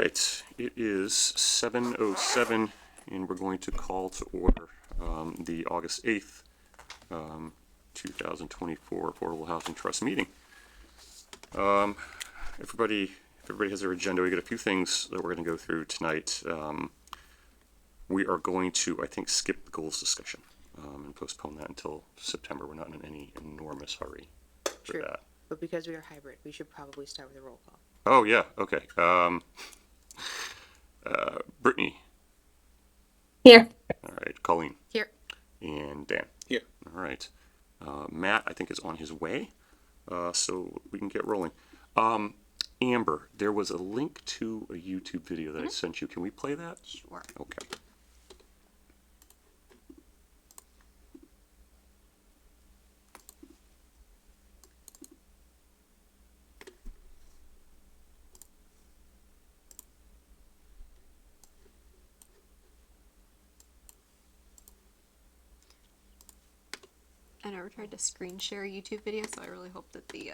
right, it is 7:07, and we're going to call to order the August 8th, 2024 Affordable Housing Trust meeting. If everybody has their agenda, we got a few things that we're going to go through tonight. We are going to, I think, skip the goals discussion and postpone that until September. We're not in any enormous hurry for True. that. But because we are hybrid, we should probably start with a roll call. Oh, yeah, okay. Brittany. Here. All right, Colleen. Here. And Dan. Here. All right. Matt, I think, is on his way, so we can get rolling. Amber, there was a link to a YouTube video that I sent you. Can we play that? Sure. Okay. I never tried to screen share a YouTube video, so I really hope that the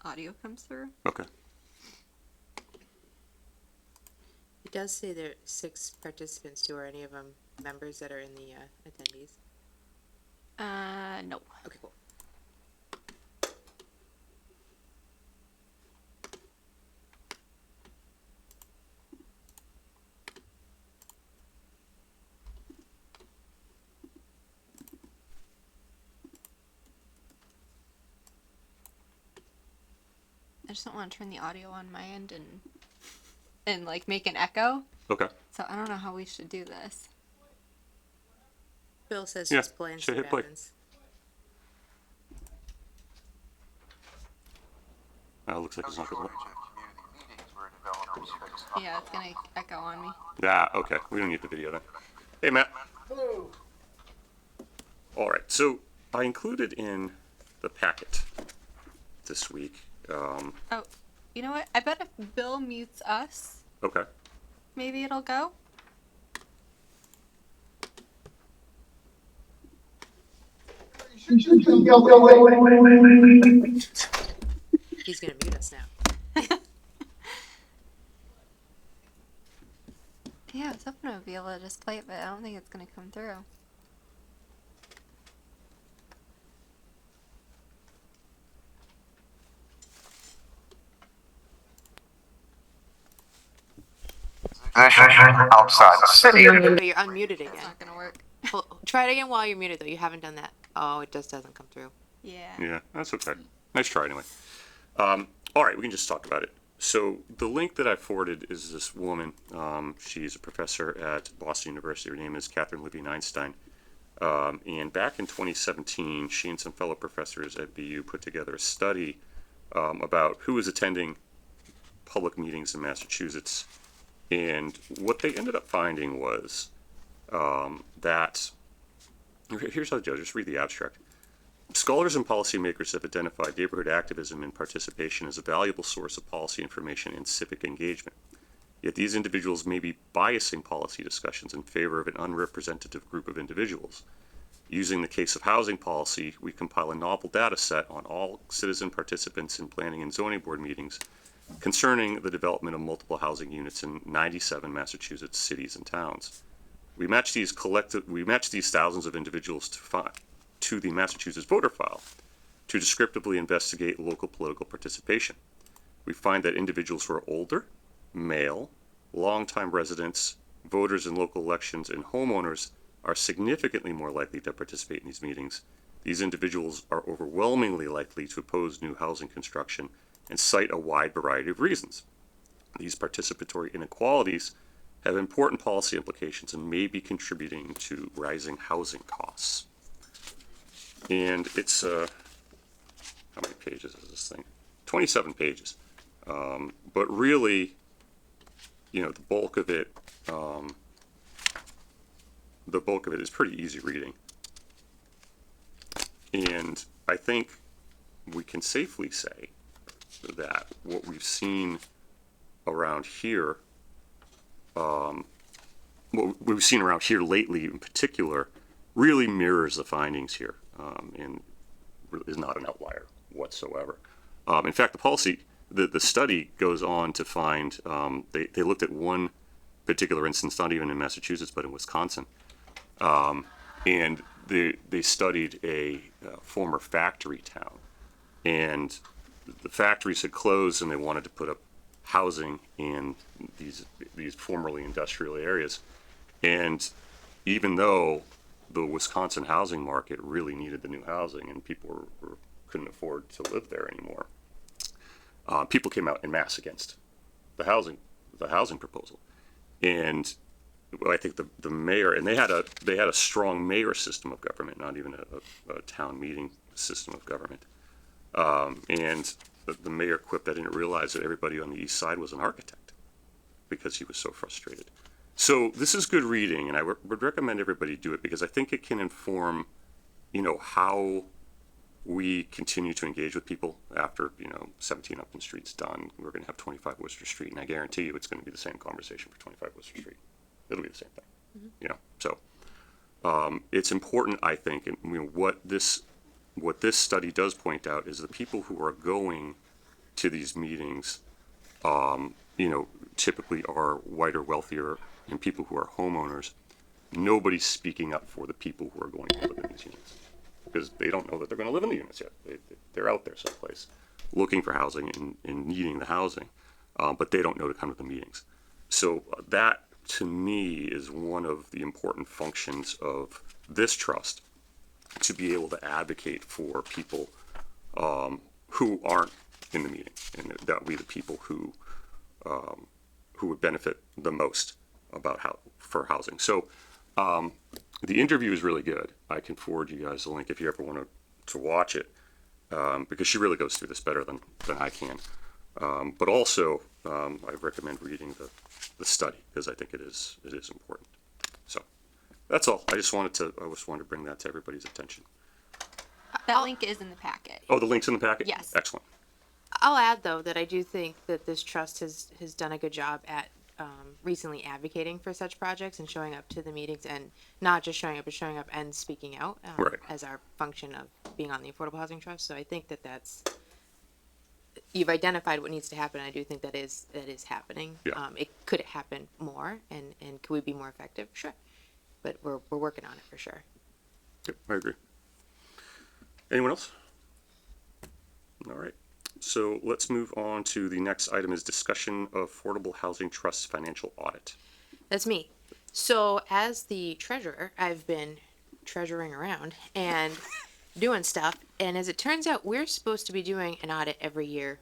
audio comes through. Okay. It does say there are 6 participants too. Are any of them members that are in the attendees? No. Okay, cool. I just don't want to turn the audio on my end and like make an echo. Okay. So I don't know how we should do this. Bill says Yeah, just play and should see hit what play. happens. Looks like it's not going to work. Yeah, it's gonna echo on me. Yeah, okay. We don't need the video then. Hey, Matt. Hello. All right. So I included in the packet this week. Oh, you know what? I bet if Bill mutes us, Okay. maybe it'll go. He's gonna mute us now. Yeah, I was hoping I would be able to just play it, but I don't think it's gonna come through. Outside the city. Oh, you're unmuted It's again. not gonna work. Well, try it again while you're muted though. You haven't done that. Oh, it just doesn't come through. Yeah. Yeah, that's okay. Nice try anyway. All right, we can just talk about it. So the link that I forwarded is this woman. She's a professor at Boston University. Her name is Catherine Libby Einstein. And back in 2017, she and some fellow professors at BU put together a study about who was attending public meetings in Massachusetts. And what they ended up finding was that, here's how to do it, just read the abstract. Scholars and policymakers have identified neighborhood activism and participation as a valuable source of policy information and civic engagement. Yet these individuals may be biasing policy discussions in favor of an unrepresentative group of individuals. Using the case of housing policy, we compile a novel data set on all citizen participants in planning and zoning board meetings concerning the development of multiple housing units in 97 Massachusetts cities and towns. We match these thousands of individuals to the Massachusetts voter file to descriptively investigate local political participation. We find that individuals who are older, male, longtime residents, voters in local elections, and homeowners are significantly more likely to participate in these meetings. These individuals are overwhelmingly likely to oppose new housing construction and cite a wide variety of reasons. These participatory inequalities have important policy implications and may be contributing to rising housing costs. And it's, how many pages is this thing? 27 pages. But really, you know, the bulk of it is pretty easy reading. And I think we can safely say that what we've seen around here, what we've seen around here lately in particular, really mirrors the findings here, and is not an outlier whatsoever. In fact, the policy the study goes on to find, they looked at one particular instance, not even in Massachusetts, but in Wisconsin. And they studied a former factory town. And the factories had closed and they wanted to put up housing in these formerly industrial areas. And even though the Wisconsin housing market really needed the new housing and people couldn't afford to live there anymore, people came out en masse against the housing proposal. And I think the mayor, and they had a strong mayor system of government, not even a town meeting system of government. And the mayor quipped, I didn't realize that everybody on the east side was an architect because he was so frustrated. So this is good reading, and I would recommend everybody do it because I think it can inform, how we continue to engage with people after, 17 Upton Street's done. We're going to have 25 Worcester Street, and I guarantee you it's going to be the same conversation for 25 Worcester Street. It'll be the same thing, So it's important, I think, and what this study does point out is the people who are going to these meetings, typically are whiter, wealthier, and people who are homeowners. Nobody's speaking up for the people who are going to live in these units because they don't know that they're going to live in the units yet. They're out there someplace looking for housing and needing the housing, but they don't know to come to the meetings. So that, to me, is one of the important functions of this trust, to be able to advocate for people who aren't in the meeting, and that would be the people who would benefit the most for housing. So the interview is really good. I can forward you guys the link if you ever want to watch it, because she really goes through this better than I can. But also, I recommend reading the study because I think it is important. So that's all. I just wanted to bring that to everybody's attention. That link is in the packet. Oh, the link's in the packet? Yes. Excellent. I'll add, though, that I do think that this trust has done a good job at recently advocating for such projects and showing up to the meetings, and not just showing up, but showing up and speaking out Right. as our function of being on the Affordable Housing Trust. So I think that's you've identified what needs to happen. I do think that is happening. Yeah. Could it happen more, and could we be more effective? Sure, but we're working on it for sure. Yep, I agree. Anyone else? All right. So let's move on to the next item is discussion of Affordable Housing Trust's financial audit. That's me. So as the treasurer, I've been treasuring around and doing stuff. And as it turns out, we're supposed to be doing an audit every year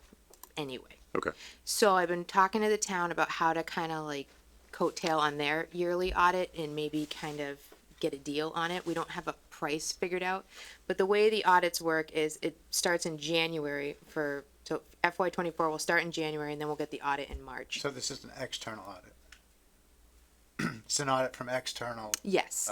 anyway. Okay. So I've been talking to the town about how to kind of like coattail on their yearly audit and maybe kind of get a deal on it. We don't have a price figured out, but the way the audits work is it starts in January so FY24 will start in January, and then we'll get the audit in March. So this is an external audit. It's an audit from external. Yes.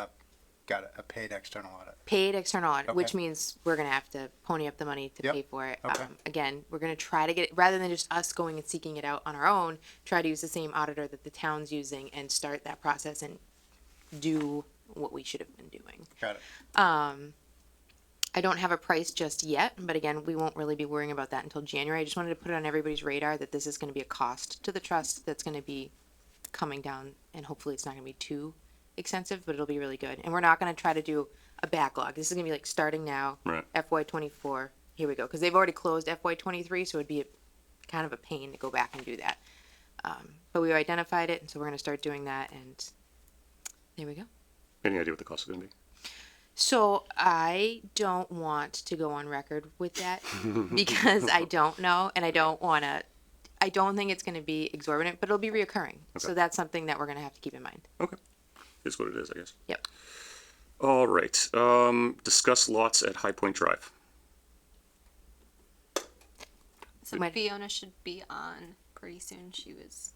Got it. A paid external audit. Paid external audit, which Okay. means we're going to have to pony up the money to Yep. pay for it. Okay. Again, we're going to try to get it, rather than just us going and seeking it out on our own, try to use the same auditor that the town's using and start that process and do what we should have been doing. Got it. I don't have a price just yet, but again, we won't really be worrying about that until January. I just wanted to put it on everybody's radar that this is going to be a cost to the trust that's going to be coming down, and hopefully it's not going to be too extensive, but it'll be really good. And we're not going to try to do a backlog. This is going to be like starting now, Right. FY24. Here we go, because they've already closed FY23, so it'd be kind of a pain to go back and do that. But we identified it, and so we're going to start doing that, and there we go. Any idea what the cost is going to be? So I don't want to go on record with that because I don't know, and I don't think it's going to be exorbitant, but it'll be reoccurring. So that's something that we're going to have to keep in mind. Okay. Is what it is, I guess. Yep. All right. Discuss lots at High Point Drive. So Might- Fiona should be on pretty soon. She was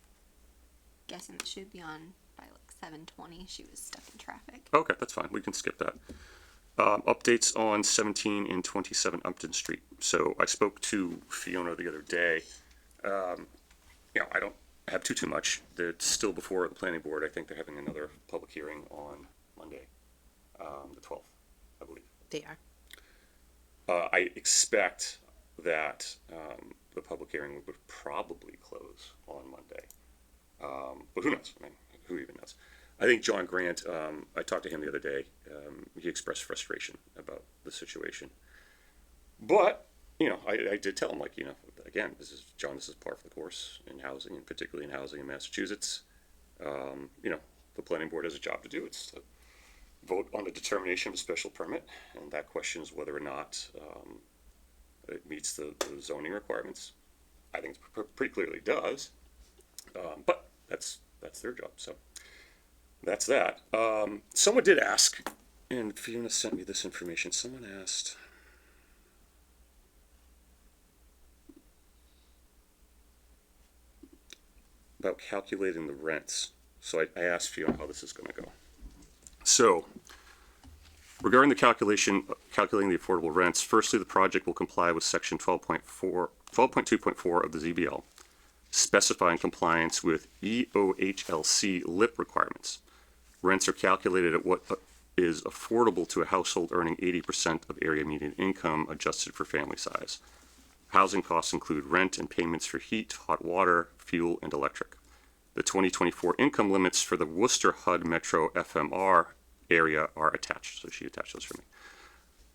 guessing that she would be on by like 7:20. She was stuck in traffic. Okay, that's fine. We can skip that. Updates on 17 and 27 Upton Street. So I spoke to Fiona the other day. I don't have too much. It's still before the planning board. I think they're having another public hearing on Monday, the 12th, I believe. They are. I expect that the public hearing would probably close on Monday. But who knows? I mean, who even knows? I think John Grant, I talked to him the other day. He expressed frustration about the situation. But, I did tell him, like, again, this is par for the course in housing, and particularly in housing in Massachusetts. The planning board has a job to do. It's to vote on the determination of a special permit, and that questions whether or not it meets the zoning requirements. I think it pretty clearly does, but that's their job. So that's that. Someone did ask, and Fiona sent me this information. Someone asked, about calculating the rents. So I asked Fiona how this is going to go. So, regarding the calculating the affordable rents, firstly, the project will comply with section 12.2.4 of the ZBL, specifying compliance with EOHLC LIP requirements. Rents are calculated at what is affordable to a household earning 80% of area median income adjusted for family size. Housing costs include rent and payments for heat, hot water, fuel, and electric. The 2024 income limits for the Worcester HUD Metro FMR area are attached. So she attached those for me.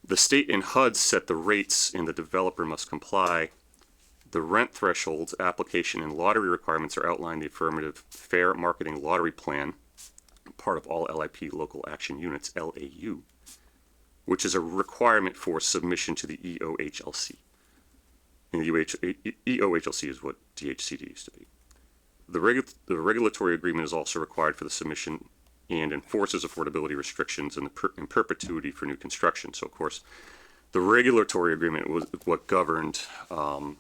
The state and HUD set the rates and the developer must comply. The rent thresholds, application, and lottery requirements are outlined in the affirmative fair marketing lottery plan, part of all LIP local action units, LAU, which is a requirement for submission to the EOHLC. And the EOHLC is what DHCD used to be. The regulatory agreement is also required for the submission and enforces affordability restrictions in perpetuity for new construction. So, of course, the regulatory agreement was what governed the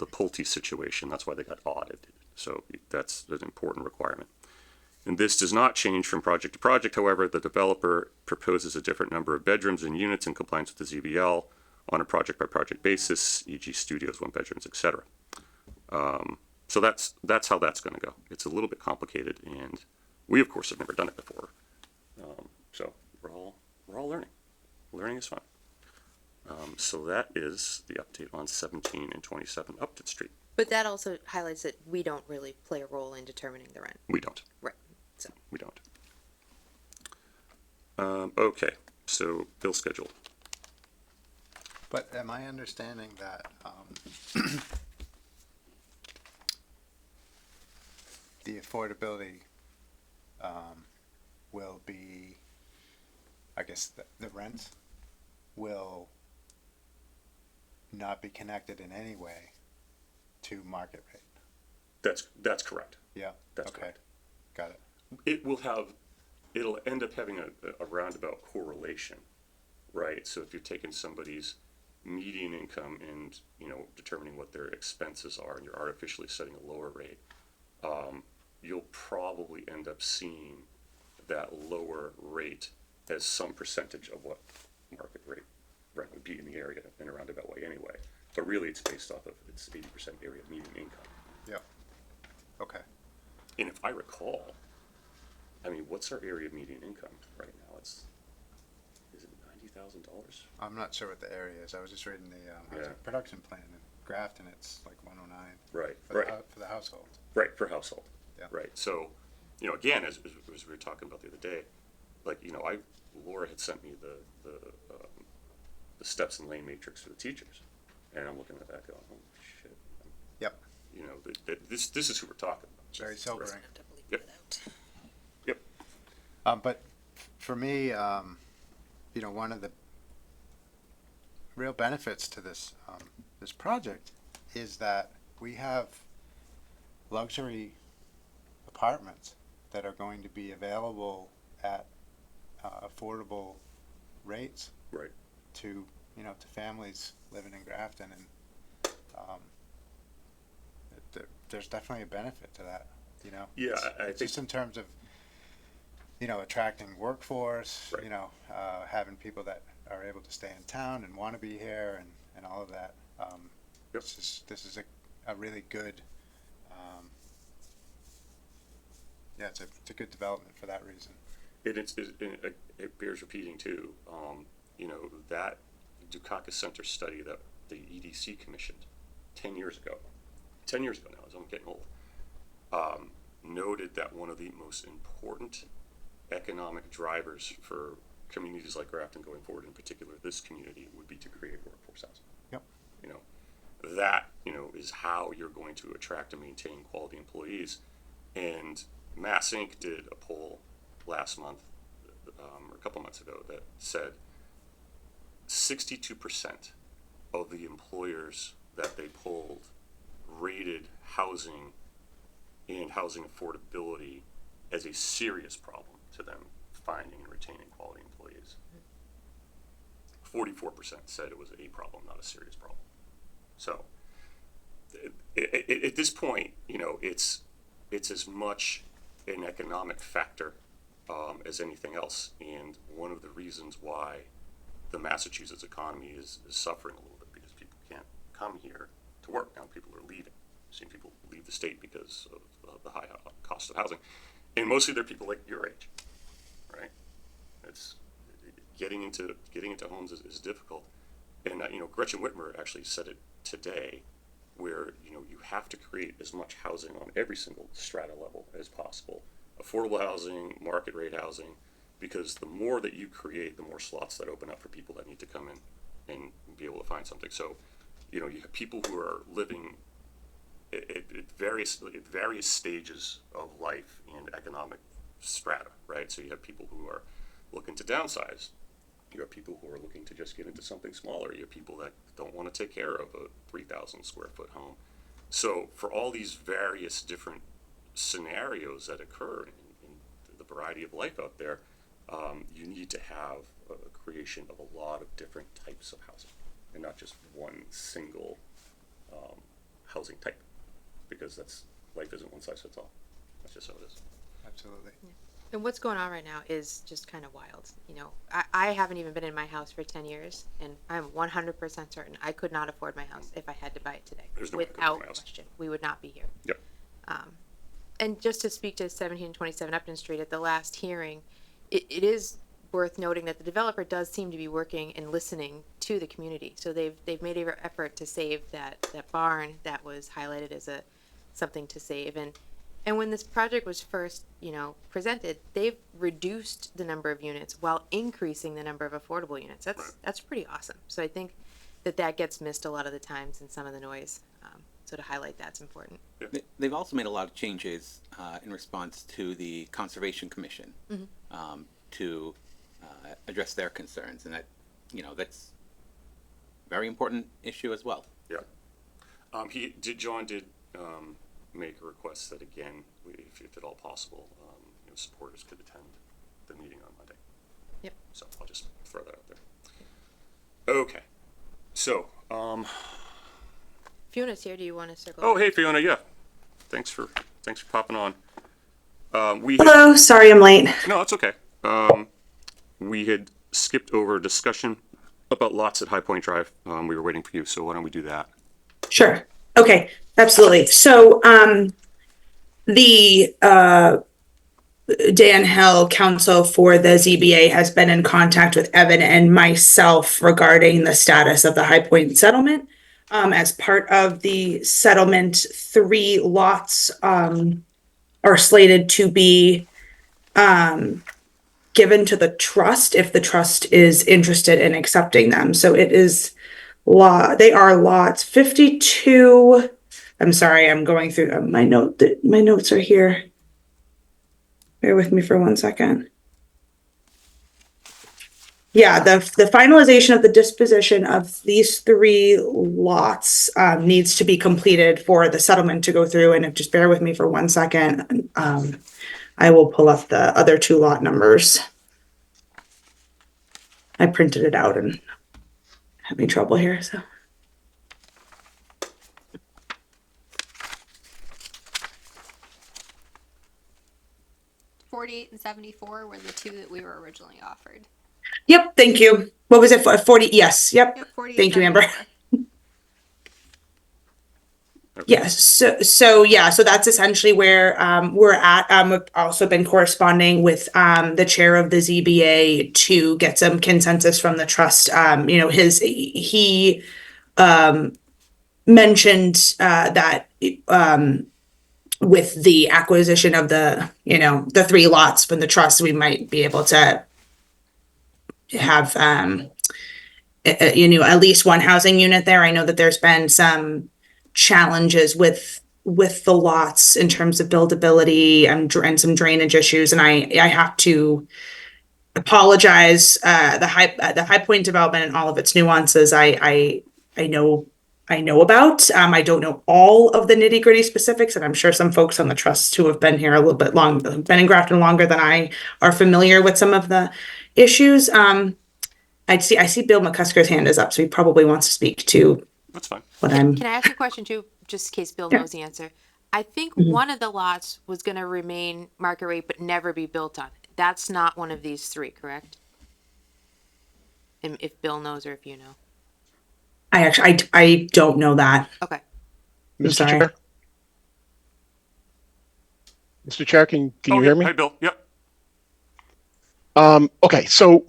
Pulte situation. That's why they got audited. So that's an important requirement. And this does not change from project to project. However, the developer proposes a different number of bedrooms and units in compliance with the ZBL on a project-by-project basis, e.g. studios, one bedrooms, etc. So that's how that's going to go. It's a little bit complicated, and we, of course, have never done it before. So we're all learning. Learning is fun. So that is the update on 17 and 27 Upton Street. But that also highlights that we don't really play a role in determining the rent. We don't. Right. So We don't. Okay, so bill schedule. But am I understanding that, the affordability, will be, I guess the rent will not be connected in any way to market rate? That's correct. Yeah, That's okay, correct. got it. It'll end up having a roundabout correlation, right? So if you're taking somebody's median income and, determining what their expenses are, and you're artificially setting a lower rate, you'll probably end up seeing that lower rate as some percentage of what market rate rent would be in the area in a roundabout way anyway. But really, it's based off of its 80% area median income. Yeah, okay. And if I recall, what's our area median income right now? Is it $90,000? I'm not sure what the area is. I was just reading the housing Yeah. production plan in Grafton. It's like 109 Right, for right, for the household. right, per household. Yeah. Right, so, again, as we were talking about the other day, like, Laura had sent me the steps and lane matrix for the teachers, and I'm looking at that going, oh shit. Yep. This is who we're talking about. Very sobering. Yep. Yep. But for me, one of the real benefits to this this project is that we have luxury apartments that are going to be available at affordable rates Right. to to families living in Grafton, and there's definitely a benefit to that. Yeah, I It's think, just in terms of attracting workforce, Right. having people that are able to stay in town and want to be here, and all of that. Yep. This is a really good, it's a good development for that reason. it bears repeating too, that Dukakis Center study that the EDC commissioned 10 years ago. 10 years ago now, as I'm getting old. Noted that one of the most important economic drivers for communities like Grafton going forward, in particular this community, would be to create workforce housing. Yep. You know, that, you know, is how you're going to attract and maintain quality employees. And Mass Inc. did a poll last month, or a couple months ago, that said 62% of the employers that they polled rated housing and housing affordability as a serious problem to them finding and retaining quality employees. 44% said it was a problem, not a serious problem. So at this point, you know, it's as much an economic factor as anything else. And one of the reasons why the Massachusetts economy is suffering a little bit, because people can't come here to work. Now people are leaving. I've seen people leave the state because of the high cost of housing. And mostly they're people like your age, right? It's getting into homes is difficult. And you know, Gretchen Whitmer actually said it today, where you know you have to create as much housing on every single strata level as possible, affordable housing, market rate housing, because the more that you create, the more slots that open up for people that need to come in and be able to find something. So, you know, you have people who are living at various stages of life and economic strata, right? So you have people who are looking to downsize. You have people who are looking to just get into something smaller. You have people that don't want to take care of a 3,000 square foot home. So for all these various different scenarios that occur in the variety of life out there, you need to have a creation of a lot of different types of housing and not just one single housing type, because life isn't one size fits all. That's just how it is. Absolutely. And what's going on right now is just kind of wild. You know, I haven't even been in my house for 10 years, and I'm 100% certain I could not afford my house if I had to buy it today. There's no way I could Without afford my house. question. We would not be here. Yep. And just to speak to 1727 Upton Street, at the last hearing, it is worth noting that the developer does seem to be working and listening to the community. So they've made an effort to save that barn that was highlighted as something to save. And when this project was first, you know, presented, they've reduced the number of units while increasing the number of affordable units. That's pretty awesome. So I think that gets missed a lot of the times in some of the noise. So to highlight that's important. They've also made a lot of changes in response to the Conservation Commission to address their concerns, and that, you know, that's a very important issue as well. Yeah. John did make a request that, again, if at all possible, you know, supporters could attend the meeting on Monday. Yep. So I'll just throw that out there. Okay. So, Fiona's here. Do you want to circle? oh, hey, Fiona. Yeah. Thanks for popping on. Hello, sorry I'm late. No, it's okay. We had skipped over a discussion about lots at High Point Drive. We were waiting for you, so why don't we do that? Sure. Okay, absolutely. So the Dan Hill counsel for the ZBA has been in contact with Evan and myself regarding the status of the High Point settlement. As part of the settlement, 3 lots are slated to be given to the trust if the trust is interested in accepting them. So it is they are lots 52. I'm sorry, I'm going through my notes are here. Bear with me for 1 second. Yeah, the finalization of the disposition of these 3 lots needs to be completed for the settlement to go through. And if just bear with me for 1 second, I will pull up the other 2 lot numbers. I printed it out and having trouble here, so. $48 and $74 were the 2 that we were originally offered. Yep, thank you. What was it for? 40? Yes, yep. Yep, 48, Thank you, Amber. 74. Yes. So that's essentially where we're at. We've also been corresponding with the chair of the ZBA to get some consensus from the trust. You know, he mentioned that with the acquisition of the 3 lots from the trust, we might be able to have at least one housing unit there. I know that there's been some challenges with the lots in terms of buildability and some drainage issues, and I have to apologize. The High Point development and all of its nuances, I know about. I don't know all of the nitty gritty specifics, and I'm sure some folks on the trust who have been here a little bit been in Grafton longer than I, are familiar with some of the issues. I see Bill McCusker's hand is up, so he probably wants to speak to That's fine. what I'm. Can I ask a question too, just in case Bill Yeah. knows the answer? I think Mhm. one of the lots was gonna remain market rate but never be built on. That's not one of these 3, correct? And if Bill knows or if you know. I don't know that. Okay. I'm Mr. sorry. Chair? Mr. Chair, can Oh, you yeah. hear me? Hi, Bill. Yep. Okay, so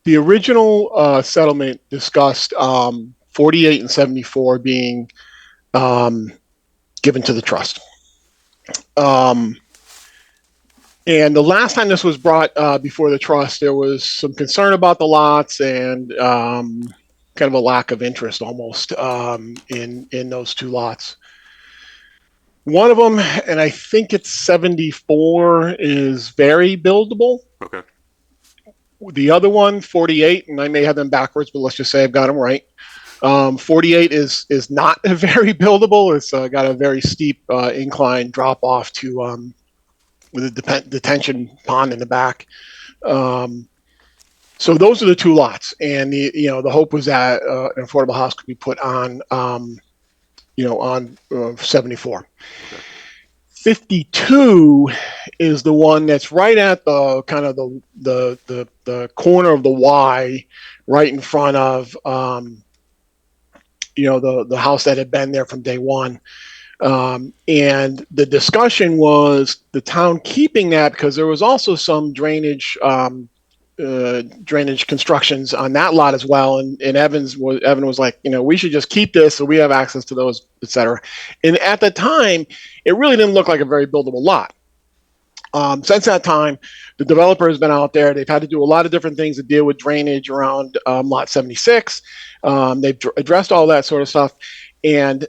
the original settlement discussed 48 and 74 being given to the trust. And the last time this was brought before the trust, there was some concern about the lots and kind of a lack of interest almost in those 2 lots. One of them, and I think it's 74, is very buildable. Okay. The other one, 48, and I may have them backwards, but let's just say I've got them right. 48 is not very buildable. It's got a very steep incline drop off to with a detention pond in the back. So those are the 2 lots, and the hope was that an affordable house could be put on 74. 52 is the one that's right at the kind of the corner of the Y, right in front of the house that had been there from day one. And the discussion was the town keeping that because there was also some drainage constructions on that lot as well. And Evan was like, we should just keep this so we have access to those, et cetera. And at the time, it really didn't look like a very buildable lot. Since that time, the developer has been out there. They've had to do a lot of different things to deal with drainage around lot 76. They've addressed all that sort of stuff. And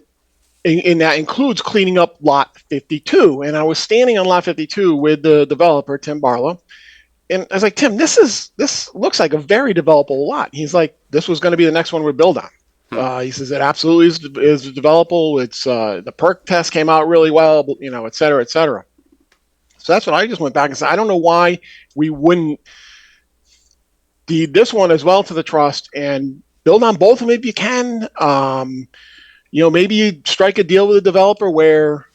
that includes cleaning up lot 52. And I was standing on lot 52 with the developer, Tim Barlow. And I was like, Tim, this looks like a very developable lot. He's like, this was going to be the next one we build on. He says it absolutely is developable. It's the perk test came out really well, et cetera, et cetera. So that's what I just went back and said. I don't know why we wouldn't deed this one as well to the trust and build on both of them if you can. Maybe you strike a deal with a developer where,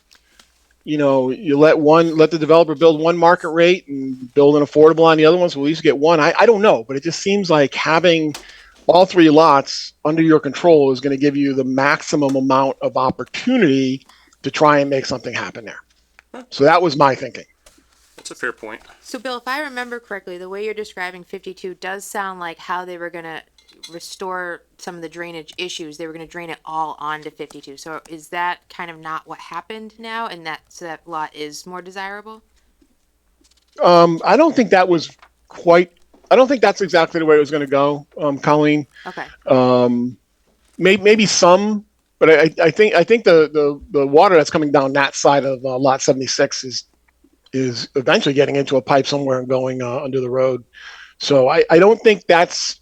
you let the developer build one market rate and build an affordable on the other one, so at least get one. I don't know, but it just seems like having all 3 lots under your control is going to give you the maximum amount of opportunity to try and make something happen there. So that was my thinking. That's a fair point. So Bill, if I remember correctly, the way you're describing 52 does sound like how they were gonna restore some of the drainage issues. They were gonna drain it all onto 52. So is that kind of not what happened now, and that lot is more desirable? I don't think that was quite. I don't think that's exactly the way it was going to go, Colleen. Okay. Maybe some, but I think the water that's coming down that side of lot 76 is eventually getting into a pipe somewhere and going under the road. So I don't think that's.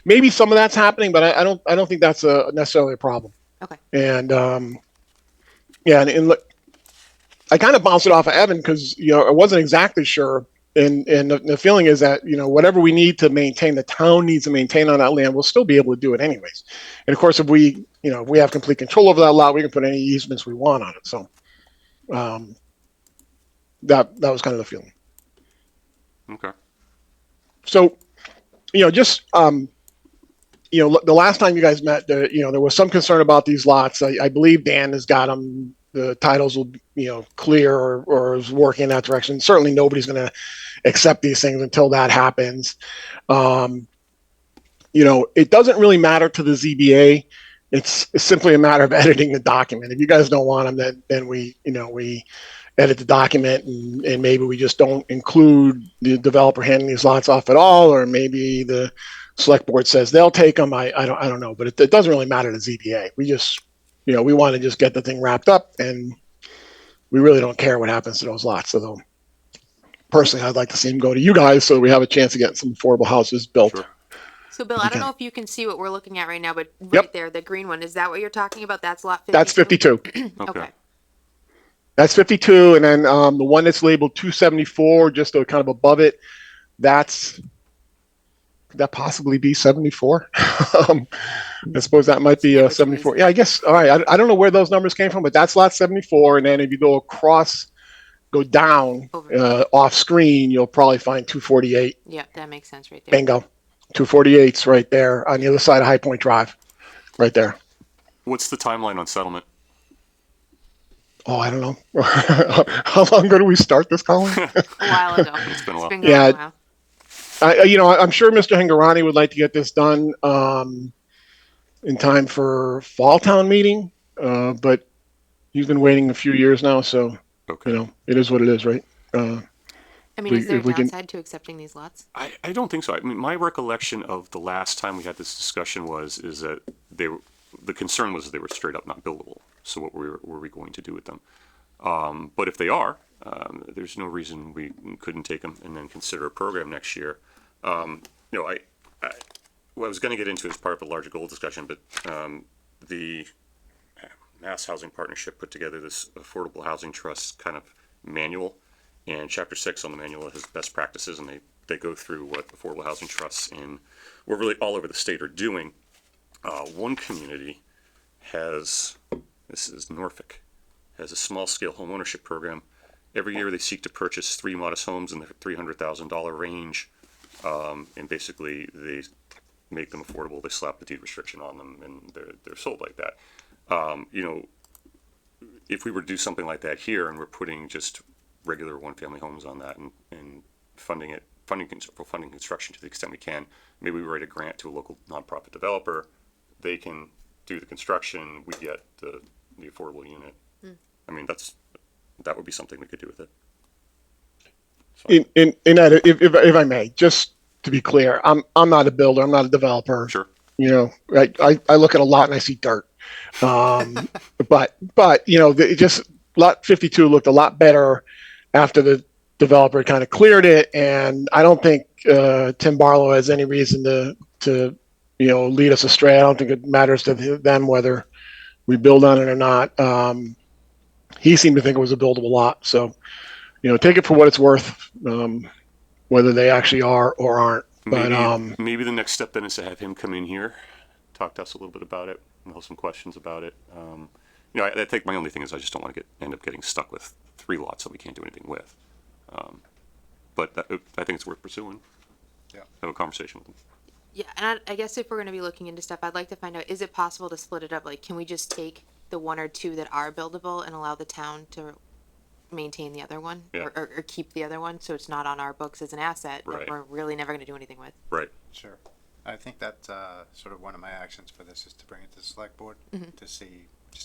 Maybe some of that's happening, but I don't think that's necessarily a problem. Okay. And and look, I kind of bounced it off of Evan because I wasn't exactly sure, and the feeling is that whatever we need to maintain, the town needs to maintain on that land, we'll still be able to do it anyways. And of course, if we have complete control over that lot, we can put any easements we want on it. So that was kind of the feeling. Okay. So the last time you guys met, there was some concern about these lots. I believe Dan has got them. The titles will, clear or is working in that direction. Certainly nobody's going to accept these things until that happens. it doesn't really matter to the ZBA. It's simply a matter of editing the document. If you guys don't want them, then we edit the document, and maybe we just don't include the developer handing these lots off at all, or maybe the select board says they'll take them. I don't know, but it doesn't really matter to ZBA. We just, we want to just get the thing wrapped up, and we really don't care what happens to those lots. So personally, I'd like to see them go to you guys so we have a chance to get some affordable houses built. Sure. So Bill, I don't know if you can see what we're looking at right now, but right Yep. there, the green one, is that what you're talking about? That's lot 52? That's 52. Okay. That's 52, and then the one that's labeled 274, just kind of above it, could that possibly be 74? I suppose that might be 74. Yeah, I guess. All right. I don't know where those numbers came from, but that's lot 74. And then if you go down off screen, you'll probably find 248. Yeah, that makes sense right there. Bingo. 248's right there on the other side of High Point Drive. Right there. What's the timeline on settlement? Oh, I don't know. How long ago did we start this, Colin? A while ago. It's been a while. It's been going Yeah. a while. I'm sure Mr. Hingarani would like to get this done in time for fall town meeting, but he's been waiting a few years now, so Okay. it is what it is, right? I mean, is there a if we can- downside to accepting these lots? I don't think so. I mean, my recollection of the last time we had this discussion is that the concern was that they were straight up not buildable. So what were we going to do with them? But if they are, there's no reason we couldn't take them and then consider a program next year. What I was going to get into as part of a larger goal discussion, but the Mass Housing Partnership put together this Affordable Housing Trust kind of manual, and Chapter 6 on the manual has best practices, and they go through what affordable housing trusts we're really all over the state are doing. One community this is Norfolk, has a small-scale home ownership program. Every year they seek to purchase 3 modest homes in the $300,000 range, and basically they make them affordable. They slap the deed restriction on them, and they're sold like that. If we were to do something like that here, and we're putting just regular one-family homes on that, and funding construction to the extent we can, maybe we write a grant to a local nonprofit developer. They can do the construction. We get the affordable unit. I mean, that would be something we could do with it. In that, if I may, just to be clear, I'm not a builder. I'm not a developer. Sure. I look at a lot and I see dirt. But lot 52 looked a lot better after the developer kind of cleared it, and I don't think Tim Barlow has any reason to lead us astray. I don't think it matters to them whether we build on it or not. He seemed to think it was a buildable lot, so take it for what it's worth, whether they actually are or aren't. But Maybe the next step then is to have him come in here, talk to us a little bit about it, and have some questions about it. I think my only thing is I just don't want to end up getting stuck with 3 lots that we can't do anything with. But I think it's worth pursuing. Yeah. Have a conversation with him. Yeah, and I guess if we're going to be looking into stuff, I'd like to find out, is it possible to split it up? Like, can we just take the 1 or 2 that are buildable and allow the town to maintain the other one? Yeah. Or keep the other one, so it's not on our books as an asset Right. that we're really never going to do anything with? Right. Sure. I think that sort of one of my actions for this is to bring it to the select board to just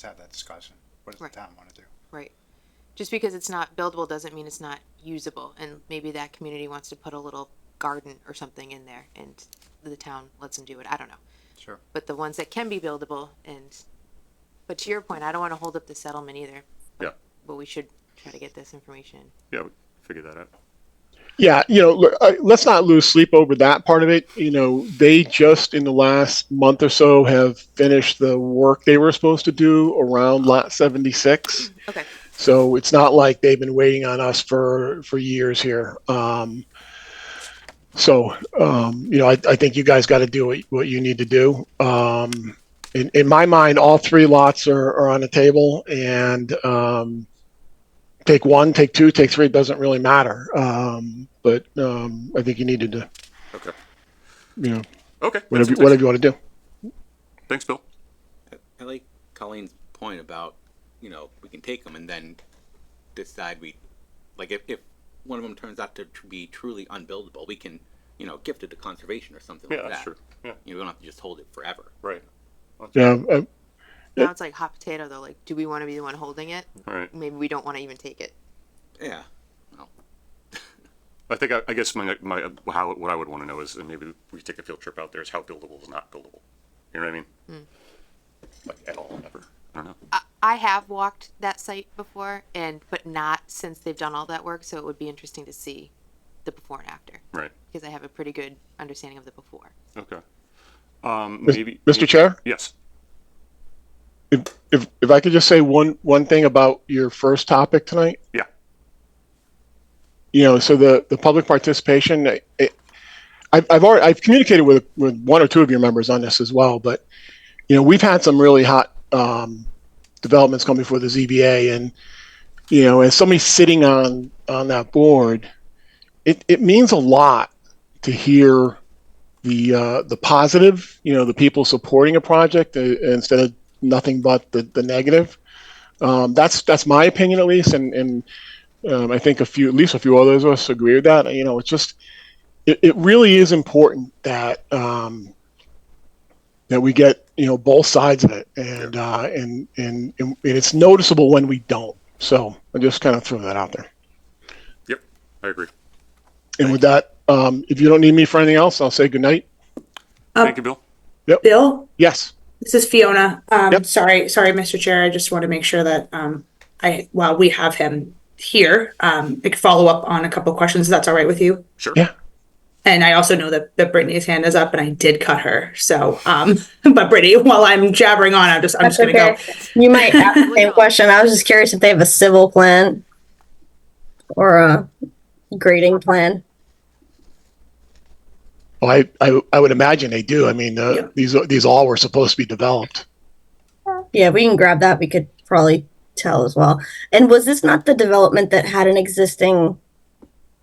have that discussion. What does Right. the town want to do? Right. Just because it's not buildable doesn't mean it's not usable, and maybe that community wants to put a little garden or something in there, and the town lets them do it. I don't know. Sure. But the ones that can be buildable, but to your point, I don't want to hold up the settlement either. Yeah. But we should try to get this information. Yeah, we figure that out. yeah, look, let's not lose sleep over that part of it. They just in the last month or so have finished the work they were supposed to do around lot 76. Okay. So it's not like they've been waiting on us for years here. I think you guys got to do what you need to do. In my mind, all 3 lots are on the table, and take 1, take 2, take 3, it doesn't really matter. But I think you needed to, Okay. whatever Thanks. you want to do. Thanks, Bill. I like Colleen's point about, we can take them and then decide if one of them turns out to be truly unbuildable, we can gifted to conservation or something Yeah, like that's that. true. Yeah, You don't have to just hold it forever. right. Yeah, Now it's like hot potato though. Like, do we want to be the one holding it? Right. Maybe we don't want to even take it. Yeah. Well, I think I guess what I would want to know is, and maybe we take a field trip out there, is how buildable is not buildable. You know what I mean? Like at all, ever. I don't know. I have walked that site before, but not since they've done all that work. So it would be interesting to see the before and after, Right. because I have a pretty good understanding of the before. Okay. Maybe Mr. Chair, Yes. if I could just say one thing about your first topic tonight. Yeah. So the public participation, I've communicated with one or two of your members on this as well, but we've had some really hot developments come before the ZBA, and as somebody sitting on that board, it means a lot to hear the positive, the people supporting a project instead of nothing but the negative. That's my opinion, at least, and I think at least a few others of us agree with that. It's just it really is important that that we get both sides of it, and it's noticeable when we don't. So I just kind of throw that out there. Yep. I agree. And with that, if you don't need me for anything else, I'll say good night. Thank you, Bill. Bill, Yes. this is Fiona. Yep. Sorry, Mr. Chair. I just want to make sure that while we have him here, I could follow up on a couple of questions. If that's all right with you. Sure. Yeah. And I also know that Brittany's hand is up, and I did cut her. So, but Brittany, while I'm jabbering on, I'm just gonna go. You might ask the same question. I was just curious if they have a civil plan or a grading plan. Well, I would imagine they do. I mean, Yeah. these all were supposed to be developed. Yeah, if we can grab that, we could probably tell as well. And was this not the development that had an existing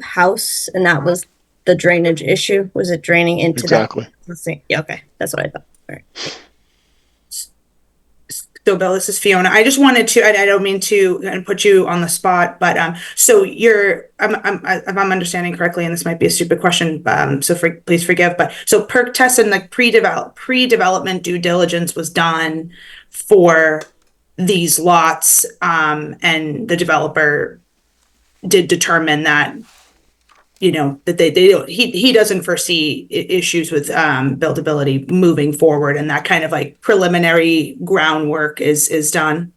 house, and that was the drainage issue? Was it draining into Exactly. that? Let's see. Yeah, okay, that's what I thought. All right. So, Bill, this is Fiona. I just wanted to, I don't mean to put you on the spot, but so if I'm understanding correctly, and this might be a stupid question, please forgive, but so perk test and the pre-development due diligence was done for these lots, and the developer did determine that that they don't, he doesn't foresee issues with buildability moving forward, and that kind of like preliminary groundwork is done.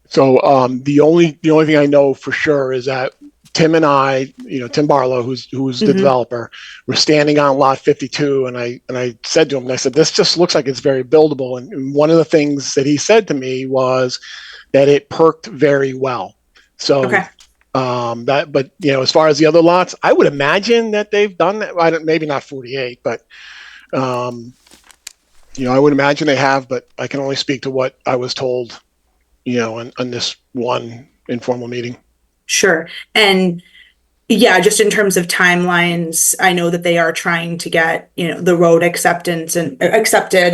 So the only thing I know for sure is that Tim and I, Tim Barlow, who's the developer, were standing on lot 52, and I said to him, I said, this just looks like it's very buildable. And one of the things that he said to me was that it perked very well. So Okay. but as far as the other lots, I would imagine that they've done that. Maybe not 48, but I would imagine they have. But I can only speak to what I was told, on this one informal meeting. Sure. And yeah, just in terms of timelines, I know that they are trying to get, the road accepted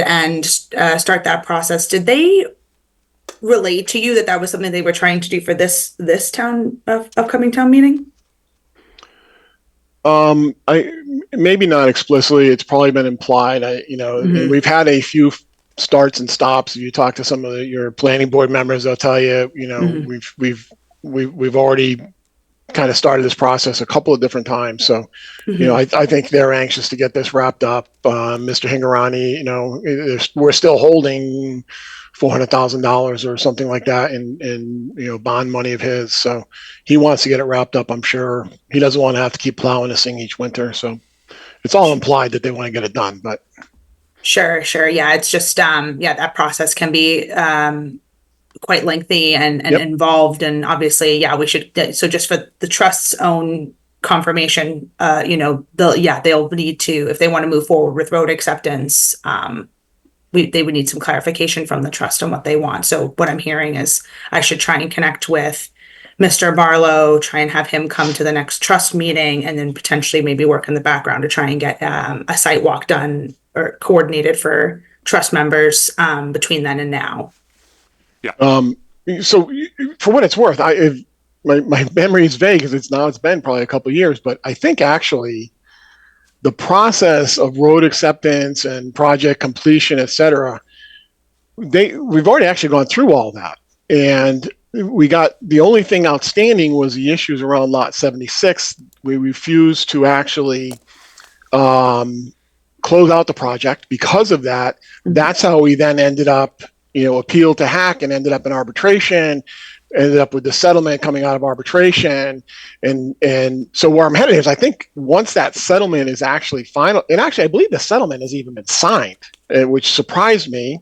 and start that process. Did they relate to you that was something they were trying to do for this upcoming town meeting? I maybe not explicitly. It's probably been implied. We've had a few starts and stops. If you talk to some of your planning board members, they'll tell you, we've already kind of started this process a couple of different times. So, I think they're anxious to get this wrapped up. Mr. Hingarani, we're still holding $400,000 or something like that in bond money of his. So he wants to get it wrapped up. I'm sure he doesn't want to have to keep plowing this thing each winter. So it's all implied that they want to get it done, but. Sure. Yeah. It's just, that process can be, quite lengthy and involved. And obviously, we should, so just for the trust's own confirmation, they'll need to, if they want to move forward with road acceptance, they would need some clarification from the trust on what they want. So what I'm hearing is I should try and connect with Mr. Barlow, try and have him come to the next trust meeting, and then potentially maybe work in the background to try and get a site walk done or coordinated for trust members between then and now. So for what it's worth, my memory is vague because it's been probably a couple of years, but I think actually the process of road acceptance and project completion, et cetera, we've already actually gone through all that. And we got, the only thing outstanding was the issues around lot 76. We refused to actually close out the project because of that. That's how we then ended up, appealed to Hack and ended up in arbitration, ended up with the settlement coming out of arbitration. And so where I'm headed is, I think once that settlement is actually final, and actually I believe the settlement has even been signed, which surprised me.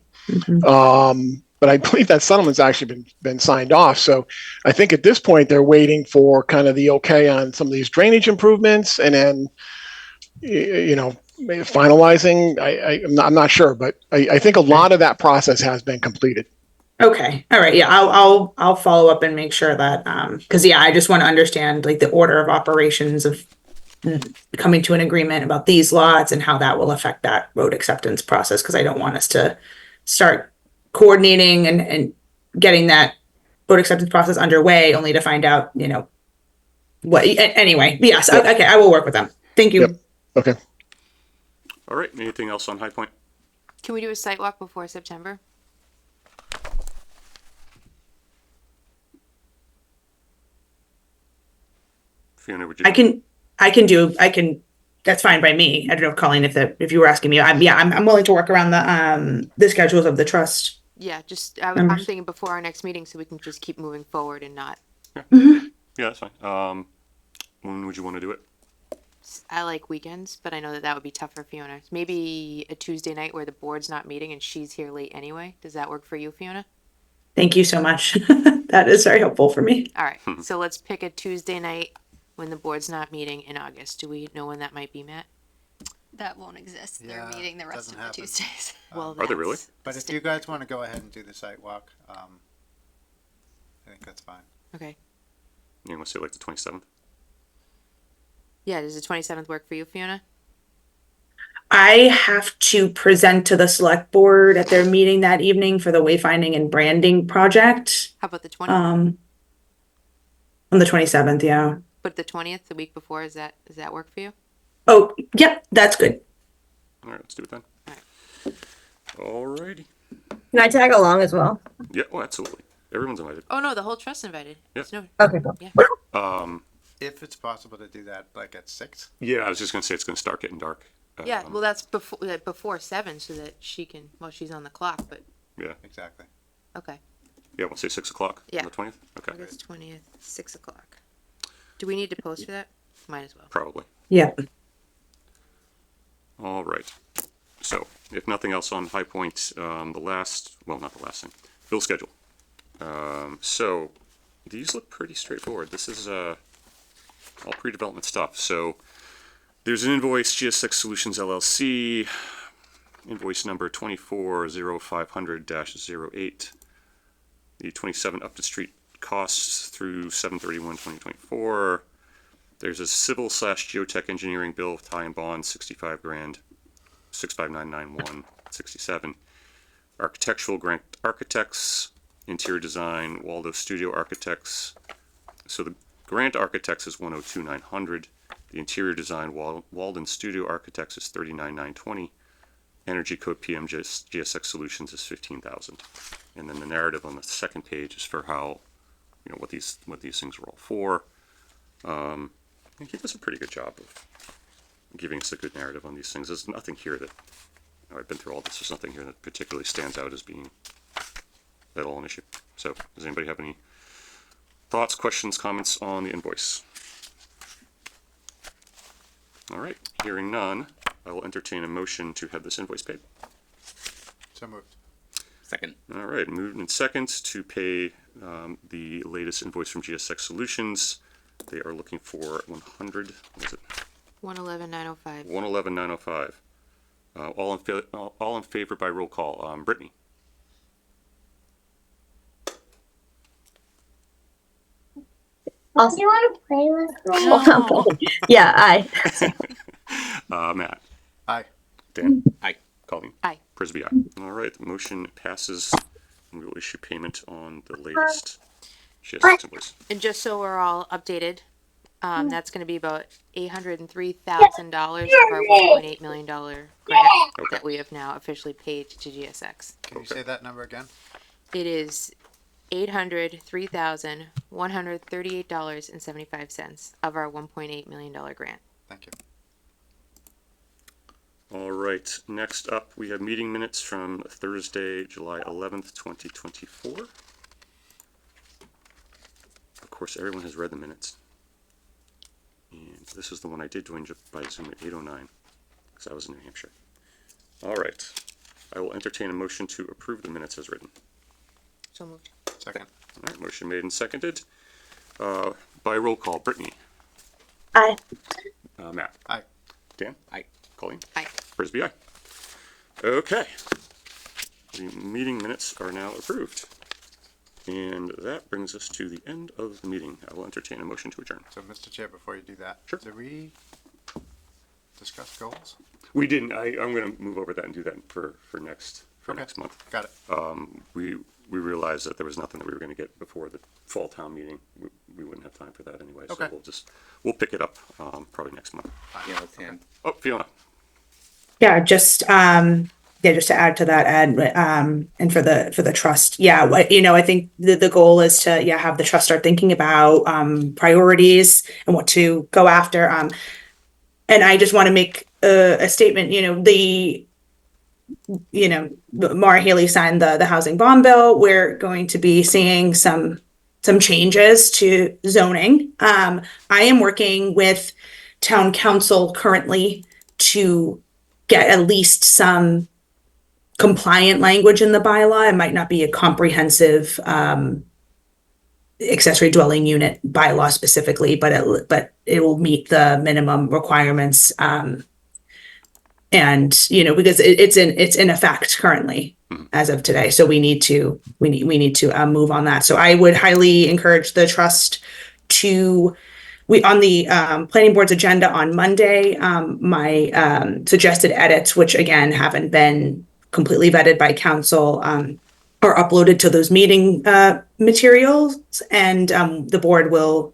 But I believe that settlement's actually been signed off. So I think at this point they're waiting for kind of the okay on some of these drainage improvements, and then finalizing. I'm not sure, but I think a lot of that process has been completed. Okay. All right. Yeah. I'll follow up and make sure that, cause yeah, I just want to understand like the order of operations of coming to an agreement about these lots and how that will affect that road acceptance process. Cause I don't want us to start coordinating and getting that road acceptance process underway only to find out, what, anyway, yes. Yep. Okay. I will work with them. Thank you. Yep. Okay. All right, anything else on High Point? Can we do a site walk before September? Fiona, would you? I can, that's fine by me. I don't know, Colleen, if you were asking me, I'm willing to work around the schedules of the trust. Yeah, I'm Members. thinking before our next meeting so we can just keep moving forward and not, Yeah, that's fine. When would you want to do it? I like weekends, but I know that would be tough for Fiona. Maybe a Tuesday night where the board's not meeting and she's here late anyway. Does that work for you, Fiona? Thank you so much. That is very helpful for me. All right, so let's pick a Tuesday night when the board's not meeting in August. Do we know when that might be, Matt? That won't exist. They're Yeah, meeting the rest of doesn't the happen. Tuesdays. Well, Are they really? that's- But if you guys want to go ahead and do the site walk, I think that's fine. Okay. You want to say like the 27th? Yeah, does the 27th work for you, Fiona? I have to present to the select board at their meeting that evening for the wayfinding and branding project. How about the 20th? On the 27th, yeah. But the 20th, the week before, does that work for you? Oh, yep, that's good. All right, let's do it then. All righty. Can I tag along as well? Yeah, oh, absolutely. Everyone's invited. Oh no, the whole trust invited. Yeah. There's no, Okay, cool. If it's possible to do that like at 6. Yeah, I was just going to say it's going to start getting dark. yeah, well that's before 7 so that she can, well she's on the clock, but Yeah. Exactly. okay. Yeah, we'll say 6 o'clock Yeah. on the 20th? Okay. August 20th, 6 o'clock. Do we need to post for that? Might as well. Probably. Yeah. All right. So, if nothing else on High Point, not the last thing, bill schedule. So, these look pretty straightforward. This is all pre-development stuff. So, there's an invoice, GSX Solutions LLC, invoice number 240500-08. The 27 Upton Street costs through 7/31/2024. There's a civil/geotech engineering bill with tie and bond, 65 grand, 65991, 67. Architectural grant architects, interior design, Waldo Studio Architects. So the grant architects is 102,900. The interior design, Walden Studio Architects is 39,920. Energy Code PM GSX Solutions is 15,000. And then the narrative on the second page is for how, what these things are all for. And he does a pretty good job of giving us a good narrative on these things. There's nothing here that, I've been through all this, there's nothing here that particularly stands out as being at all an issue. So, does anybody have any thoughts, questions, comments on the invoice? All right, hearing none, I will entertain a motion to have this invoice paid. So moved. Second. All right, moved in second to pay the latest invoice from GSX Solutions. They are looking for 100, what is it? 111,905. 111,905. All in favor by roll call. Brittany, Also, You want to play with me? yeah, I. Matt, Aye. Dan, Aye. Colleen, Aye. Frisbee, aye. All right, the motion passes, and we will issue payment on the latest GSX invoice. And just so we're all updated, That's going to be about $803,000 of our $1.8 million grant that we have now officially paid to GSX. Can you say that number again? It is $803,138.75 of our $1.8 million grant. Thank you. All right, next up, we have meeting minutes from Thursday, July 11th, 2024. Of course, everyone has read the minutes. And this is the one I did join by Zoom at 8:09, because I was in New Hampshire. All right, I will entertain a motion to approve the minutes as written. So moved. Second. All right, motion made and seconded. By roll call, Brittany. Aye. Matt. Aye. Dan. Aye. Colleen. Aye. Frisbee, aye. Okay. The meeting minutes are now approved. And that brings us to the end of the meeting. I will entertain a motion to adjourn. So, Mr. Chair, before you do that, Sure. did we discuss goals? We didn't. I'm going to move over that and do that for next Okay. next month. Got it. We realized that there was nothing that we were going to get before the fall town meeting. We wouldn't have time for that anyway. Okay. So we'll pick it up probably next month. Yeah, let's hand. Oh, Fiona. Yeah, just to add to that, Ed, and for the trust, I think the goal is to have the trust start thinking about priorities and what to go after. And I just want to make a statement. Maura Haley signed the housing bond bill. We're going to be seeing some changes to zoning. I am working with town council currently to get at least some compliant language in the bylaw. It might not be a comprehensive accessory dwelling unit bylaw specifically, but it will meet the minimum requirements. Because it's in effect currently as of today, so we need to move on that. So I would highly encourage the trust to. On the planning board's agenda on Monday, my suggested edits, which again haven't been completely vetted by council, are uploaded to those meeting materials, and the board will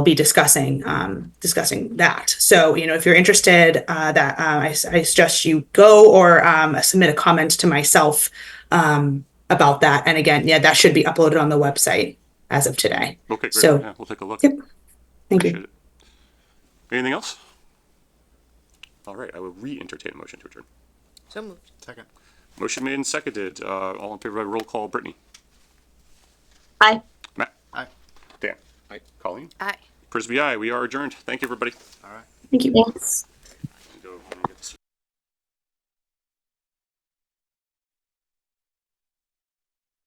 be discussing that. So if you're interested, I suggest you go or submit a comment to myself about that. And again, that should be uploaded on the website as of today. Okay, great. So, Yeah, we'll take a look. Yep. Thank Appreciate you. it. Anything else? All right, I will re-entertain a motion to adjourn. So moved. Second. Motion made and seconded. All in favor by roll call, Brittany. Aye. Matt. Aye. Dan. Aye. Colleen. Aye. Frisbee, aye. We are adjourned. Thank you, everybody. All right. Thank you. Thanks.